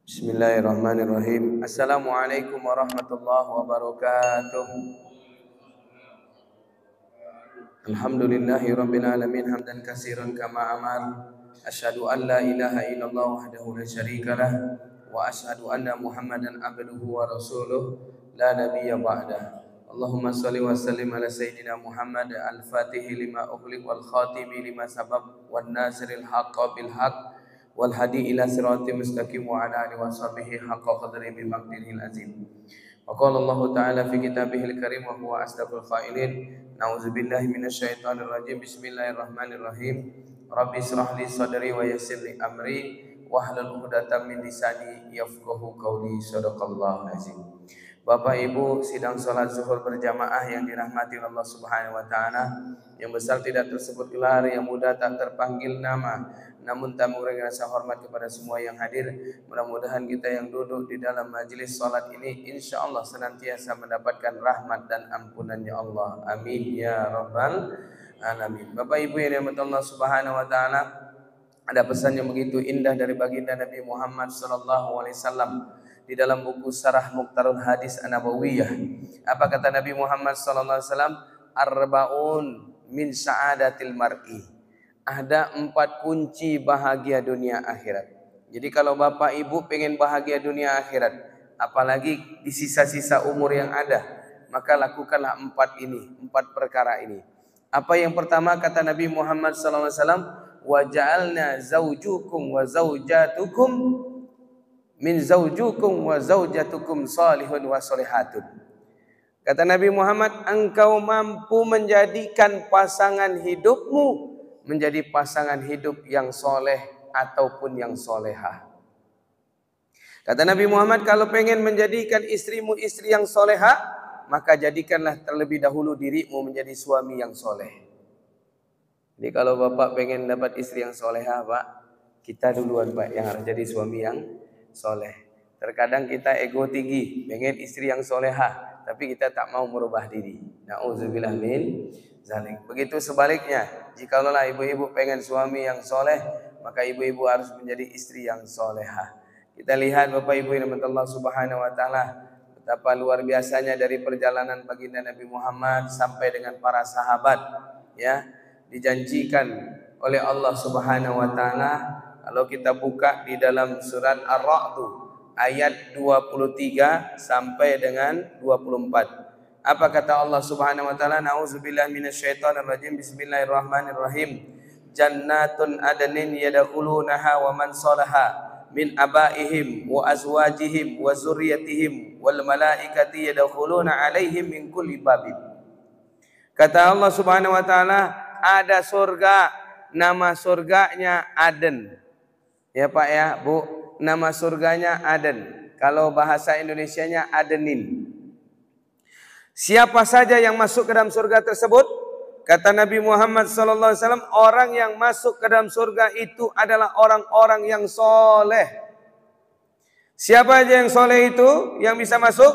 Bismillahirrahmanirrahim. Assalamualaikum warahmatullahi wabarakatuh. Alhamdulillahi rabbil alamin hamdan katsiran kama amar. Asyhadu an la ilaha illallah wahdahu la syarikalah wa asyhadu anna Muhammadan abduhu wa rasuluh la nabiyya ba'dah. Allahumma shalli wa sallim ala sayyidina Muhammad al-Fatih lima ughliq wal khatimi lima sabab wan nasiril haqqo bil haqq wal hadi ila siratal mustaqim wa ala alihi washabihi haqqa qadri bi maqdiril azim. Wa qala Allah ta'ala fi kitabihil karim wa huwa asdaqul qailin. Nauzubillahi minasyaitonir rajim. Bismillahirrahmanirrahim. Rabbi israh li sadri wa yassir li amri wahlul 'uqdatam min lisani yafqahu qawli. Shadaqallahu azim. Bapak Ibu, sidang salat zuhur berjamaah yang dirahmati Allah Subhanahu wa taala, yang besar tidak tersebut gelar, yang mudah tak terpanggil nama, namun tak mengurangi rasa hormat kepada semua yang hadir. Mudah-mudahan kita yang duduk di dalam majelis salat ini insyaallah senantiasa mendapatkan rahmat dan ampunannya Allah. Amin ya rabbal alamin. Bapak Ibu yang dirahmati Allah Subhanahu wa taala, ada pesan yang begitu indah dari baginda Nabi Muhammad sallallahu alaihi wasallam di dalam buku Syarah Muqtarul Hadis An-Nabawiyah. Apa kata Nabi Muhammad sallallahu alaihi wasallam? Arba'un min sa'adatil mar'i. Ada 4 kunci bahagia dunia akhirat. Jadi kalau Bapak Ibu pengen bahagia dunia akhirat, apalagi di sisa-sisa umur yang ada, maka lakukanlah 4 ini, 4 perkara ini. Apa yang pertama kata Nabi Muhammad sallallahu alaihi wasallam? Wa ja'alna zawjukum wa zawjatukum min zawjukum wa zawjatukum salihun wa solihatun. Kata Nabi Muhammad, engkau mampu menjadikan pasangan hidupmu menjadi pasangan hidup yang soleh ataupun yang solehah. Kata Nabi Muhammad, kalau pengen menjadikan istrimu istri yang solehah, maka jadikanlah terlebih dahulu dirimu menjadi suami yang soleh. Jadi kalau Bapak pengen dapat istri yang solehah, Pak, kita duluan Pak yang harus jadi suami yang soleh. Terkadang kita ego tinggi, pengen istri yang solehah, tapi kita tak mau merubah diri. Na'udzubillah min zalik. Begitu sebaliknya, jikalau ibu-ibu pengen suami yang soleh, maka ibu-ibu harus menjadi istri yang solehah. Kita lihat Bapak Ibu yang dirahmati Allah Subhanahu wa taala, betapa luar biasanya dari perjalanan baginda Nabi Muhammad sampai dengan para sahabat, ya. Dijanjikan oleh Allah Subhanahu wa taala. Kalau kita buka di dalam surat Ar-Ra'd ayat 23 sampai dengan 24. Apa kata Allah Subhanahu wa taala? Nauzubillahi minasyaitonir rajim. Bismillahirrahmanirrahim. Jannatun adnin yadkhulunaha wa man salaha min abaihim wa azwajihim wa zurriyyatihim wal malaikati yadkhuluna alaihim min kulli babin. Kata Allah Subhanahu wa taala, ada surga, nama surganya Aden. Ya Pak ya, Bu, nama surganya Aden. Kalau bahasa Indonesianya Adenin. Siapa saja yang masuk ke dalam surga tersebut, kata Nabi Muhammad sallallahu alaihi wasallam, orang yang masuk ke dalam surga itu adalah orang-orang yang soleh. Siapa aja yang soleh itu yang bisa masuk?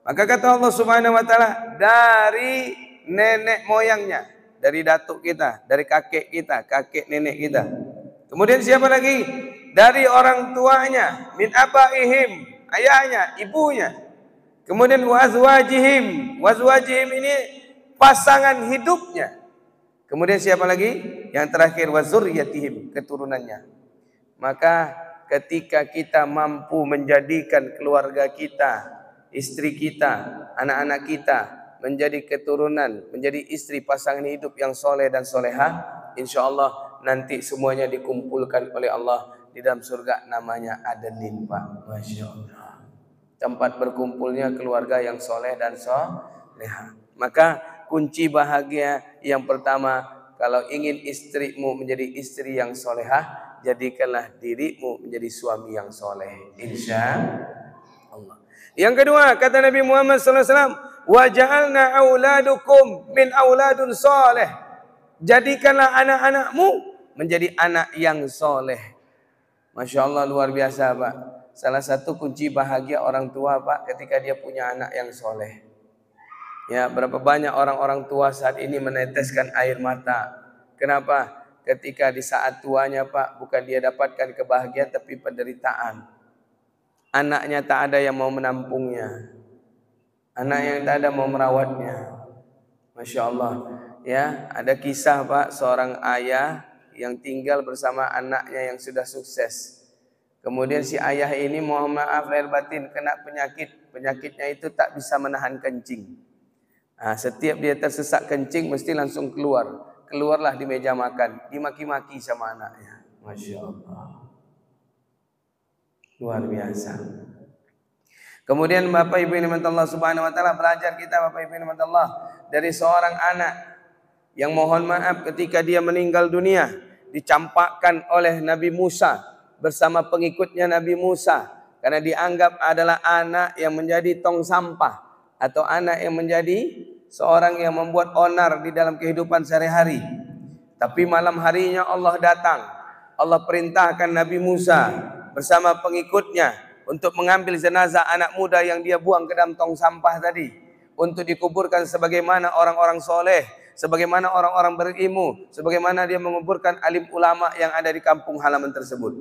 Maka kata Allah Subhanahu wa taala, dari nenek moyangnya, dari datuk kita, dari kakek kita, kakek nenek kita. Kemudian siapa lagi? Dari orang tuanya, min abaihim, ayahnya, ibunya. Kemudian wazwajihim, wazwajihim ini pasangan hidupnya. Kemudian siapa lagi? Yang terakhir wazurriyatihim, keturunannya. Maka ketika kita mampu menjadikan keluarga kita, istri kita, anak-anak kita menjadi keturunan, menjadi istri pasangan hidup yang soleh dan solehah, insyaallah nanti semuanya dikumpulkan oleh Allah di dalam surga, namanya Adenin Pak. Masya Allah. Tempat berkumpulnya keluarga yang soleh dan solehah. Maka kunci bahagia yang pertama, kalau ingin istrimu menjadi istri yang solehah, jadikanlah dirimu menjadi suami yang soleh, insya Allah. Yang kedua, kata Nabi Muhammad SAW, wa ja'alna auladukum min auladun soleh. Jadikanlah anak-anakmu menjadi anak yang soleh. Masya Allah, luar biasa Pak. Salah satu kunci bahagia orang tua Pak, ketika dia punya anak yang soleh. Ya, berapa banyak orang-orang tua saat ini meneteskan air mata. Kenapa? Ketika di saat tuanya Pak, bukan dia dapatkan kebahagiaan tapi penderitaan. anaknya tak ada yang mau menampungnya, anak yang tak ada mau merawatnya. Masya Allah. Ya, ada kisah Pak, seorang ayah yang tinggal bersama anaknya yang sudah sukses. Kemudian si ayah ini mohon maaf lahir batin kena penyakit. Penyakitnya itu tak bisa menahan kencing. Nah, setiap dia tersesak kencing mesti langsung keluar. Keluarlah di meja makan, dimaki-maki sama anaknya. Masya Allah. Luar biasa. Kemudian Bapak Ibu yang dirahmati Allah Subhanahu wa taala, belajar kita Bapak Ibu yang dirahmati Allah dari seorang anak yang mohon maaf ketika dia meninggal dunia dicampakkan oleh Nabi Musa bersama pengikutnya Nabi Musa karena dianggap adalah anak yang menjadi tong sampah atau anak yang menjadi seorang yang membuat onar di dalam kehidupan sehari-hari. Tapi malam harinya Allah datang. Allah perintahkan Nabi Musa bersama pengikutnya untuk mengambil jenazah anak muda yang dia buang ke dalam tong sampah tadi untuk dikuburkan sebagaimana orang-orang soleh, sebagaimana orang-orang berilmu, sebagaimana dia menguburkan alim ulama yang ada di kampung halaman tersebut.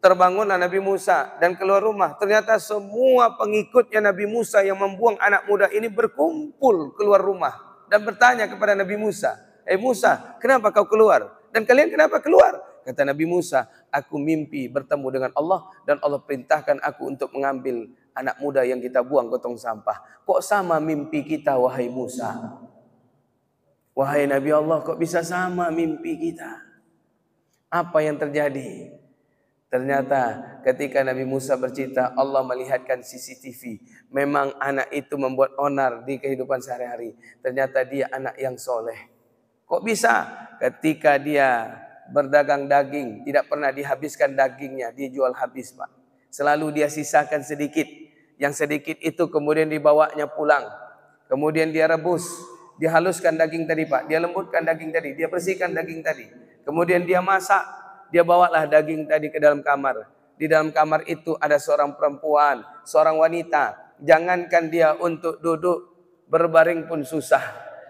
Terbangunlah Nabi Musa dan keluar rumah. Ternyata semua pengikutnya Nabi Musa yang membuang anak muda ini berkumpul keluar rumah dan bertanya kepada Nabi Musa, Musa, kenapa kau keluar? Dan kalian kenapa keluar? Kata Nabi Musa, aku mimpi bertemu dengan Allah dan Allah perintahkan aku untuk mengambil anak muda yang kita buang ke tong sampah. Kok sama mimpi kita wahai Musa? Wahai Nabi Allah, kok bisa sama mimpi kita? Apa yang terjadi? Ternyata ketika Nabi Musa bercerita, Allah melihatkan CCTV. Memang anak itu membuat onar di kehidupan sehari-hari. Ternyata dia anak yang soleh. Kok bisa? Ketika dia berdagang daging, tidak pernah dihabiskan dagingnya, dia jual habis Pak. Selalu dia sisakan sedikit. Yang sedikit itu kemudian dibawanya pulang. Kemudian dia rebus, dia haluskan daging tadi Pak. Dia lembutkan daging tadi, dia bersihkan daging tadi. Kemudian dia masak, dia bawalah daging tadi ke dalam kamar. Di dalam kamar itu ada seorang perempuan, seorang wanita. Jangankan dia untuk duduk berbaring pun susah.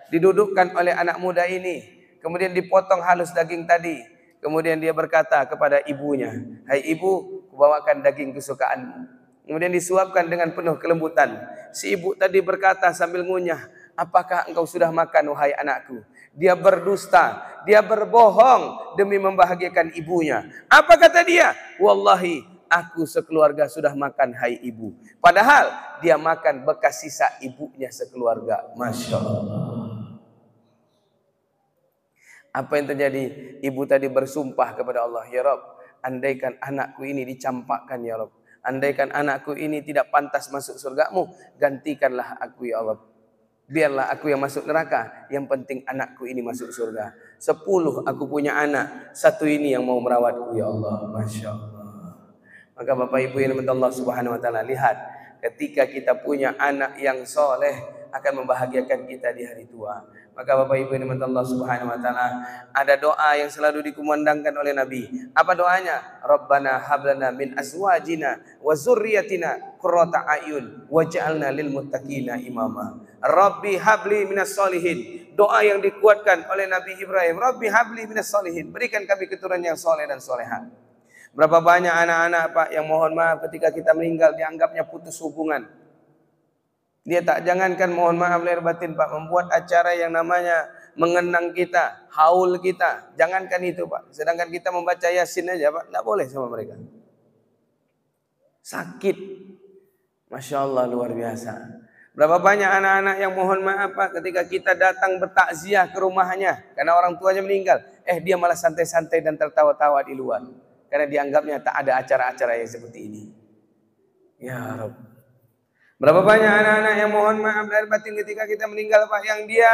Didudukkan oleh anak muda ini. Kemudian dipotong halus daging tadi. Kemudian dia berkata kepada ibunya, hai ibu, kubawakan daging kesukaanmu. Kemudian disuapkan dengan penuh kelembutan. Si ibu tadi berkata sambil ngunyah, apakah engkau sudah makan wahai anakku? Dia berdusta, dia berbohong demi membahagiakan ibunya. Apa kata dia? Wallahi, aku sekeluarga sudah makan hai ibu. Padahal dia makan bekas sisa ibunya sekeluarga. Masya Allah. Apa yang terjadi? Ibu tadi bersumpah kepada Allah, ya Rabb, andaikan anakku ini dicampakkan ya Rabb, andaikan anakku ini tidak pantas masuk surgamu, gantikanlah aku ya Allah. Biarlah aku yang masuk neraka, yang penting anakku ini masuk surga. 10 aku punya anak, 1 ini yang mau merawatku ya Allah. Masya Allah. Maka Bapak Ibu yang dirahmati Allah Subhanahu wa taala, lihat ketika kita punya anak yang soleh akan membahagiakan kita di hari tua. Maka Bapak Ibu yang dirahmati Allah Subhanahu wa taala, ada doa yang selalu dikumandangkan oleh Nabi. Apa doanya? Rabbana hablana min azwajina wa dzurriyyatina qurrata a'yun waj'alna lil muttaqina imama. Rabbi habli minas solihin. Doa yang dikuatkan oleh Nabi Ibrahim. Rabbi habli minas solihin. Berikan kami keturunan yang soleh dan soleha. Berapa banyak anak-anak Pak yang mohon maaf ketika kita meninggal dianggapnya putus hubungan. Dia tak jangankan mohon maaf lahir batin Pak, membuat acara yang namanya mengenang kita, haul kita. Jangankan itu Pak. Sedangkan kita membaca Yasin aja Pak, tidak boleh sama mereka. Sakit. Masya Allah, luar biasa. Berapa banyak anak-anak yang mohon maaf Pak, ketika kita datang bertakziah ke rumahnya karena orang tuanya meninggal, dia malah santai-santai dan tertawa-tawa di luar karena dianggapnya tak ada acara-acara yang seperti ini. Ya Rabb. Berapa banyak anak-anak yang mohon maaf lahir batin ketika kita meninggal Pak, yang dia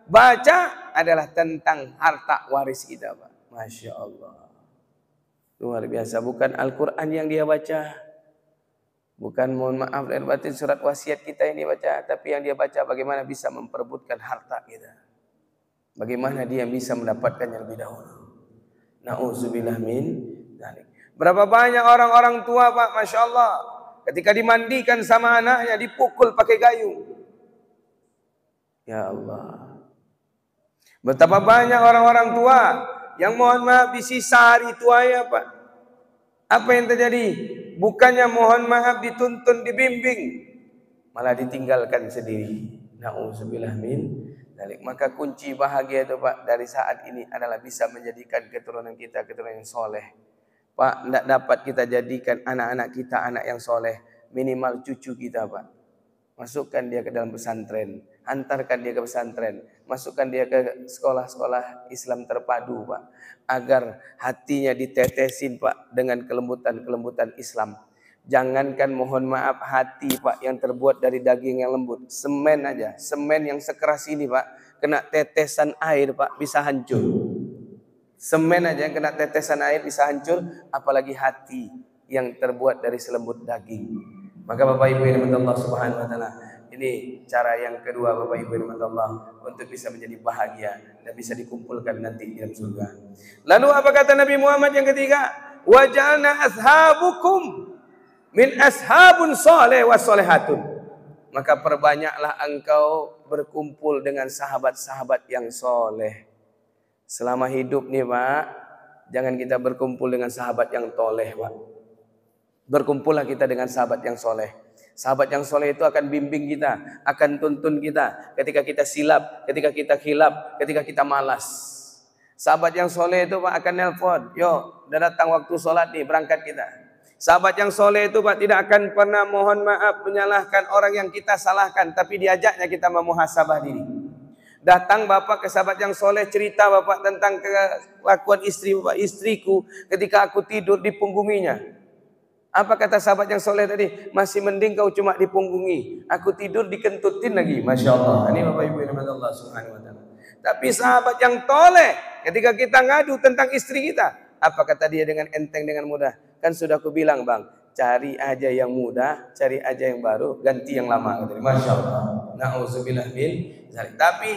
baca adalah tentang harta waris kita Pak. Masya Allah. Luar biasa. Bukan Al-Quran yang dia baca. Bukan mohon maaf lahir batin surat wasiat kita ini baca. Tapi yang dia baca bagaimana bisa memperebutkan harta kita. Bagaimana dia bisa mendapatkannya lebih dahulu. Na'udzubillah min dzalik. Berapa banyak orang-orang tua Pak, Masya Allah, ketika dimandikan sama anaknya dipukul pakai gayung. Ya Allah. Betapa banyak orang-orang tua yang mohon maaf di sisa hari tuanya Pak. Apa yang terjadi? bukannya mohon maaf dituntun, dibimbing, malah ditinggalkan sendiri. Nauzubillah min dzalik. Maka kunci bahagia itu Pak dari saat ini adalah bisa menjadikan keturunan kita keturunan yang soleh. Pak, tidak dapat kita jadikan anak-anak kita anak yang soleh, minimal cucu kita Pak. Masukkan dia ke dalam pesantren, hantarkan dia ke pesantren, masukkan dia ke sekolah-sekolah Islam terpadu Pak, agar hatinya ditetesin Pak dengan kelembutan-kelembutan Islam. Jangankan mohon maaf hati Pak yang terbuat dari daging yang lembut, semen aja, semen yang sekeras ini Pak, kena tetesan air Pak bisa hancur. Semen aja yang kena tetesan air bisa hancur, apalagi hati yang terbuat dari selembut daging. Maka Bapak Ibu yang dirahmati Allah Subhanahu wa taala, ini cara yang kedua Bapak Ibu yang dirahmati Allah untuk bisa menjadi bahagia dan bisa dikumpulkan nanti di dalam surga. Lalu apa kata Nabi Muhammad yang ketiga? Wa ja'alna ashabukum min ashabun saleh wa solehatun. Maka perbanyaklah engkau berkumpul dengan sahabat-sahabat yang soleh. Selama hidup nih Pak, jangan kita berkumpul dengan sahabat yang toleh Pak. Berkumpullah kita dengan sahabat yang soleh. Sahabat yang soleh itu akan bimbing kita, akan tuntun kita ketika kita silap, ketika kita khilaf, ketika kita malas. Sahabat yang soleh itu Pak akan nelpon, yo, udah datang waktu sholat nih, berangkat kita. Sahabat yang soleh itu Pak tidak akan pernah mohon maaf menyalahkan orang yang kita salahkan, tapi diajaknya kita memuhasabah diri. Datang Bapak ke sahabat yang soleh, cerita Bapak tentang kelakuan istri Bapak, istriku ketika aku tidur dipunggunginya. Apa kata sahabat yang soleh tadi? Masih mending kau cuma dipunggungi, aku tidur dikentutin lagi. Masya Allah. Ini Bapak Ibu yang dirahmati Allah Subhanahu wa taala. Tapi sahabat yang toleh, ketika kita ngadu tentang istri kita, apa kata dia dengan enteng, dengan mudah? Kan sudah aku bilang Bang, cari aja yang mudah, cari aja yang baru, ganti yang lama. Masya Allah. Nauzubillah min dzalik. Tapi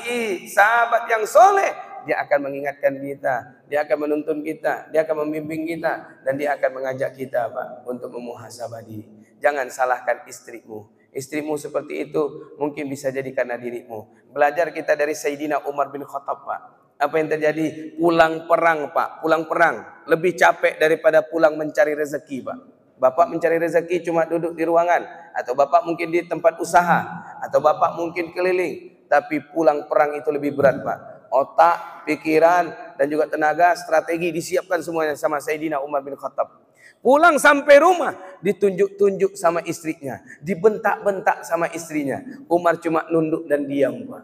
sahabat yang soleh, dia akan mengingatkan kita, dia akan menuntun kita, dia akan membimbing kita, dan dia akan mengajak kita Pak untuk memuhasabah diri. Jangan salahkan istrimu. Istrimu seperti itu mungkin bisa jadi karena dirimu. Belajar kita dari Sayyidina Umar bin Khattab Pak. Apa yang terjadi? Pulang perang Pak, pulang perang lebih capek daripada pulang mencari rezeki Pak. Bapak mencari rezeki cuma duduk di ruangan, atau Bapak mungkin di tempat usaha, atau Bapak mungkin keliling, tapi pulang perang itu lebih berat Pak. Otak, pikiran, dan juga tenaga, strategi disiapkan semuanya sama Sayyidina Umar bin Khattab. Pulang sampai rumah, ditunjuk-tunjuk sama istrinya, dibentak-bentak sama istrinya. Umar cuma nunduk dan diam Pak.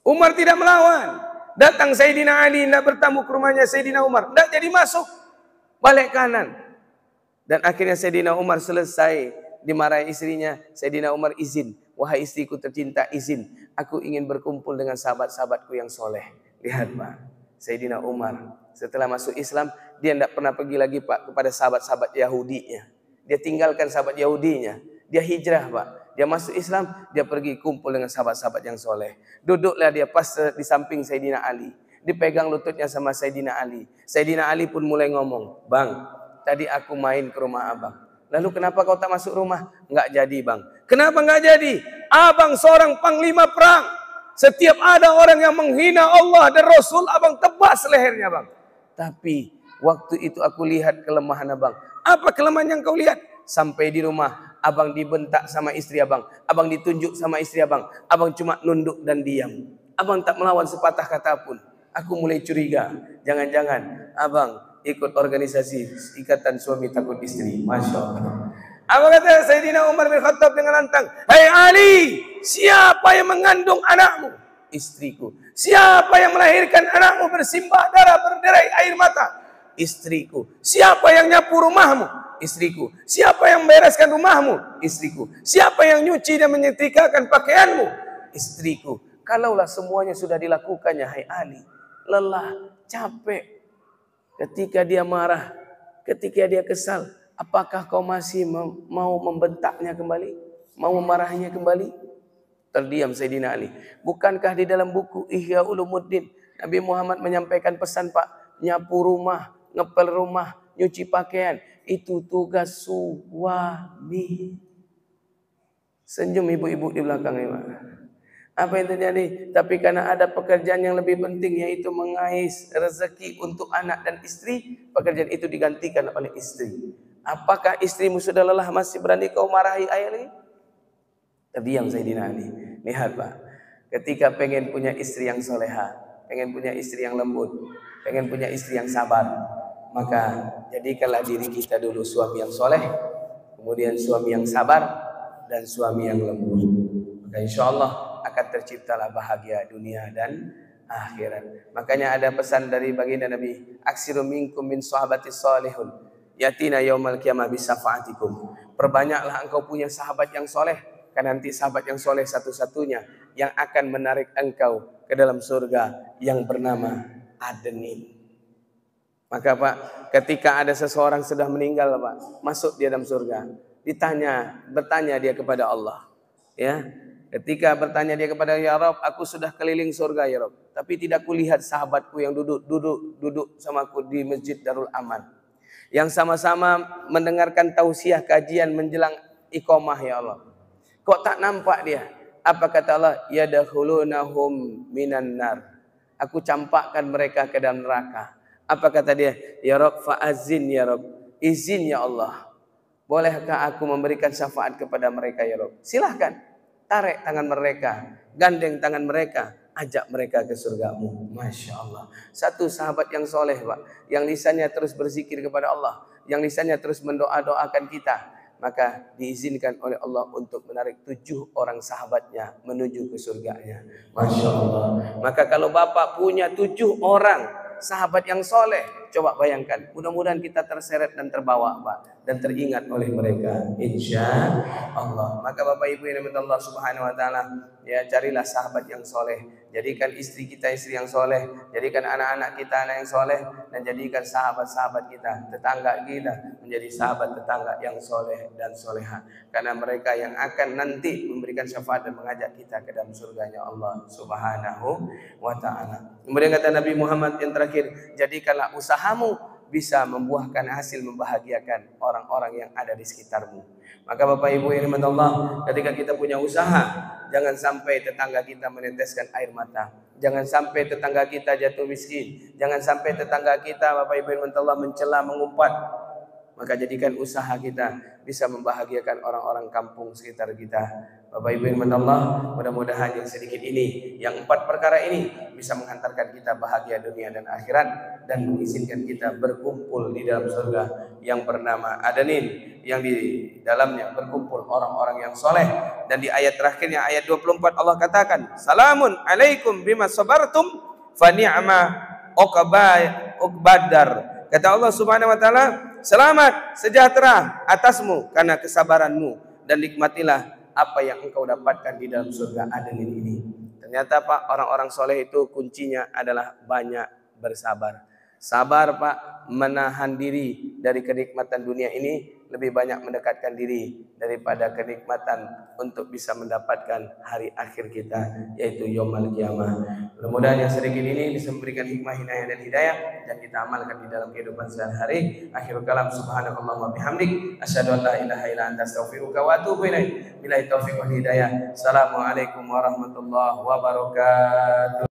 Umar tidak melawan. Datang Sayyidina Ali, tidak bertamu ke rumahnya Sayyidina Umar, tidak jadi masuk, balik kanan. Dan akhirnya Sayyidina Umar selesai dimarahi istrinya, Sayyidina Umar izin, wahai istriku tercinta, izin, aku ingin berkumpul dengan sahabat-sahabatku yang soleh. Lihat Pak, Sayyidina Umar setelah masuk Islam, dia tidak pernah pergi lagi Pak kepada sahabat-sahabat Yahudinya. Dia tinggalkan sahabat Yahudinya, dia hijrah Pak. Dia masuk Islam, dia pergi kumpul dengan sahabat-sahabat yang soleh. Duduklah dia pas di samping Sayyidina Ali, dipegang lututnya sama Sayyidina Ali. Sayyidina Ali pun mulai ngomong, Bang, tadi aku main ke rumah abang. Lalu kenapa kau tak masuk rumah? Enggak jadi Bang. Kenapa enggak jadi? Abang seorang panglima perang. Setiap ada orang yang menghina Allah dan Rasul, abang tebas lehernya Bang. Tapi waktu itu aku lihat kelemahan abang. Apa kelemahan yang kau lihat? Sampai di rumah, abang dibentak sama istri abang. Abang ditunjuk sama istri abang. Abang cuma nunduk dan diam. Abang tak melawan sepatah kata pun. Aku mulai curiga. Jangan-jangan abang ikut organisasi Ikatan Suami Takut Istri. Masya Allah. Apa kata Sayyidina Umar bin Khattab dengan lantang? Hai Ali, siapa yang mengandung anakmu? Istriku. Siapa yang melahirkan anakmu bersimbah darah berderai air mata? Istriku. Siapa yang nyapu rumahmu? Istriku. Siapa yang membereskan rumahmu? Istriku. Siapa yang nyuci dan menyetrikakan pakaianmu? Istriku. Kalaulah semuanya sudah dilakukannya, hai Ali, lelah, capek. Ketika dia marah, ketika dia kesal, apakah kau masih mau membentaknya kembali? Mau memarahinya kembali? Terdiam Sayyidina Ali. Bukankah di dalam buku Ihya Ulumuddin Nabi Muhammad menyampaikan pesan Pak, nyapu rumah, ngepel rumah, nyuci pakaian, itu tugas suami. Senyum ibu-ibu di belakang ini Pak. Apa yang terjadi? Tapi karena ada pekerjaan yang lebih penting, yaitu mengais rezeki untuk anak dan istri, pekerjaan itu digantikan oleh istri. Apakah istrimu sudah lelah masih berani kau marahi ayah lagi? Terdiam Sayyidina Ali. Lihat Pak, ketika pengen punya istri yang soleha, pengen punya istri yang lembut, pengen punya istri yang sabar, maka jadikanlah diri kita dulu suami yang soleh, kemudian suami yang sabar, dan suami yang lembut. Maka insya Allah akan terciptalah bahagia dunia dan akhirat. Makanya ada pesan dari baginda Nabi, aksiru minkum min sahabatis salihun yatina yaumal qiyamah bisafaatikum. Perbanyaklah engkau punya sahabat yang soleh, karena nanti sahabat yang soleh satu-satunya yang akan menarik engkau ke dalam surga yang bernama Adenin. Maka Pak, ketika ada seseorang sudah meninggal Pak, masuk dia dalam surga, bertanya dia kepada Allah, ya. Ketika bertanya dia kepada ya Rabb, aku sudah keliling surga ya Rabb, tapi tidak kulihat sahabatku yang duduk sama aku di Masjid Darul Aman, yang sama-sama mendengarkan tausiah kajian menjelang iqamah ya Allah. Kok tak nampak dia? Apa kata Allah? Yadkhulunahum minan nar. Aku campakkan mereka ke dalam neraka. Apa kata dia? Ya Rabb fa'azin ya Rabb. Izin ya Allah. Bolehkah aku memberikan syafaat kepada mereka ya Rabb? Silahkan. Tarik tangan mereka, gandeng tangan mereka, ajak mereka ke surgamu. Masya Allah. Satu sahabat yang soleh Pak, yang lisannya terus berzikir kepada Allah, yang lisannya terus mendoa-doakan kita, maka diizinkan oleh Allah untuk menarik 7 orang sahabatnya menuju ke surganya. Masya Allah. Maka kalau Bapak punya 7 orang sahabat yang soleh, coba bayangkan, mudah-mudahan kita terseret dan terbawa Pak, dan teringat oleh mereka, insya Allah. Maka Bapak Ibu yang dirahmati Allah Subhanahu Wa Taala, ya carilah sahabat yang soleh, jadikan istri kita istri yang soleh, jadikan anak-anak kita anak yang soleh, dan jadikan sahabat-sahabat kita, tetangga kita menjadi sahabat tetangga yang soleh dan soleha, karena mereka yang akan nanti memberikan syafaat dan mengajak kita ke dalam surganya Allah Subhanahu Wa Taala. Kemudian kata Nabi Muhammad yang terakhir, jadikanlah usahamu bisa membuahkan hasil membahagiakan orang-orang yang ada di sekitarmu. Maka Bapak Ibu yang dirahmati Allah, ketika kita punya usaha, jangan sampai tetangga kita meneteskan air mata, jangan sampai tetangga kita jatuh miskin, jangan sampai tetangga kita Bapak Ibu yang dirahmati Allah mencela, mengumpat. Maka jadikan usaha kita bisa membahagiakan orang-orang kampung sekitar kita. Bapak Ibu yang dirahmati Allah, mudah-mudahan yang sedikit ini, yang 4 perkara ini bisa menghantarkan kita bahagia dunia dan akhirat, dan mengizinkan kita berkumpul di dalam surga yang bernama Adanin, yang di dalamnya berkumpul orang-orang yang soleh. Dan di ayat terakhirnya, ayat 24, Allah katakan, Salamun alaikum bima sabartum fa ni'ma uqbadar. Kata Allah Subhanahu Wa Taala, selamat sejahtera atasmu karena kesabaranmu, dan nikmatilah apa yang engkau dapatkan di dalam surga Adanin ini. Ternyata Pak, orang-orang soleh itu kuncinya adalah banyak bersabar. Sabar Pak, menahan diri dari kenikmatan dunia ini lebih banyak mendekatkan diri daripada kenikmatan untuk bisa mendapatkan hari akhir kita, yaitu yaumul qiyamah. Mudah-mudahan yang sedikit ini bisa memberikan hikmah, hinayah dan hidayah, dan kita amalkan di dalam kehidupan sehari-hari. Akhirul kalam, subhanakallahumma wa bihamdik, asyhadu an la ilaha illa anta, astaghfiruka wa atubu ilaik. Billahi taufiq wal hidayah. Assalamualaikum warahmatullahi wabarakatuh.